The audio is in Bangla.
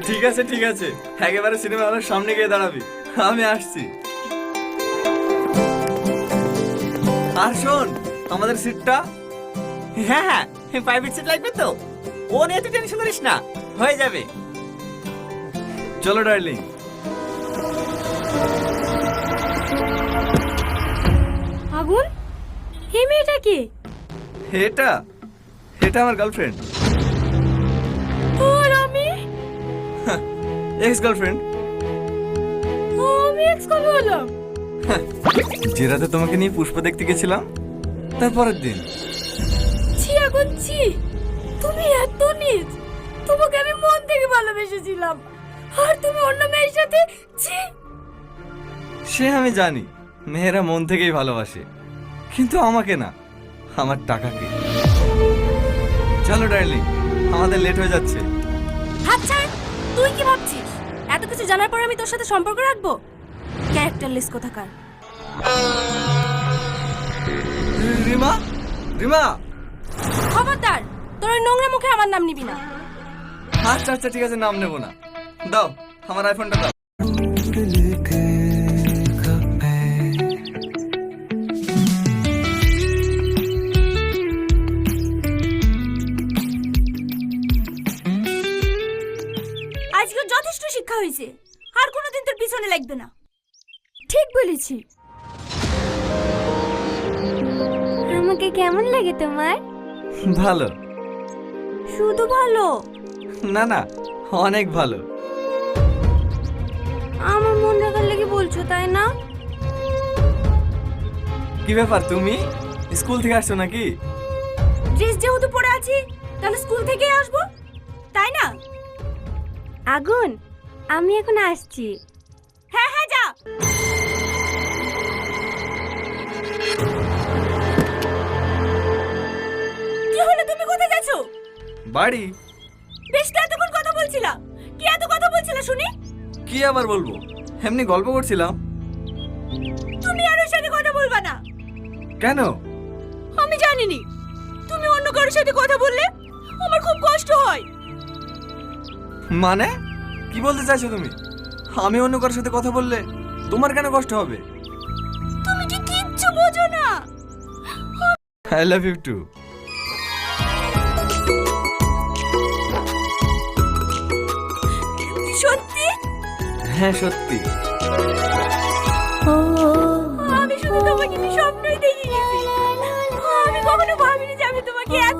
ঠিক আছে ঠিক আছে, একেবারে সিনেমা হলের সামনে গিয়ে দাঁড়াবি, আমি আসছি। আর শোন, আমাদের সিটটা। হ্যাঁ হ্যাঁ, প্রাইভেট সিট লাগবে তো, ও নিয়ে তুই টেনশন করিস না, হয়ে যাবে। চলো ডার্লিং। আগুন, এই মেয়েটা কে? এটা এটা আমার গার্লফ্রেন্ড, আর আমি এক্স গার্লফ্রেন্ড। আমি এক্স কবে হলাম? যে রাতে তোমাকে নিয়ে পুষ্প দেখতে গেছিলাম তারপরের দিন। ছি আগুন ছি, তুমি এত নীচ। তোমাকে আমি মন থেকে ভালোবেসেছিলাম, আর তুমি অন্য মেয়ের সাথে। ছি। সে আমি জানি, মেয়েরা মন থেকেই ভালোবাসে, কিন্তু আমাকে না, আমার টাকাকে। চলো ডার্লিং, আমাদের লেট হয়ে যাচ্ছে। আচ্ছা, তুই কি ভাবছিস এত কিছু জানার পর আমি তোর সাথে সম্পর্ক রাখবো? ক্যারেক্টারলেস কোথাকার। রিমা, রিমা। খবরদার, তোর ওই নোংরা মুখে আমার নাম নিবি না। আচ্ছা আচ্ছা ঠিক আছে, নাম নেবো না। দাও আমার আইফোনটা দাও। আজকে যথেষ্ট শিক্ষা হয়েছে, আর কোনোদিন তোর পিছনে লাগবে না। ঠিক বলেছি। আমাকে কেমন লাগে তোমার? ভালো। শুধু ভালো? না না, অনেক ভালো। আমার মন রাখার লেগে বলছো, তাই না? কি ব্যাপার, তুমি স্কুল থেকে আসছো নাকি? ড্রেস যেহেতু পরে আছি, তাহলে স্কুল থেকেই আসবো, তাই না? আগুন, আমি এখন আসছি। হ্যাঁ হ্যাঁ, যা। কি হলো, তুমি কোথায় যাচ্ছো? বাড়ি। বেশ তো এতক্ষণ কথা বলছিলা, কি এত কথা বলছিলা শুনি? কি আবার বলবো, এমনি গল্প করছিলাম। তুমি আর ওর সাথে কথা বলবা না। কেন? আমি জানিনি, তুমি অন্য কারোর সাথে কথা বললে আমার খুব কষ্ট হয়। মানে কি বলতে চাইছো তুমি? আমি অন্য কারোর সাথে কথা বললে তোমার কেন কষ্ট হবে? তুমি কি কিচ্ছু বোঝো না? I love you too. সত্যি? হ্যাঁ সত্যি। আমি শুধু তোমাকে স্বপ্নই দেখে গেছি, আমি কখনো ভাবিনি যে আমি তোমাকে এত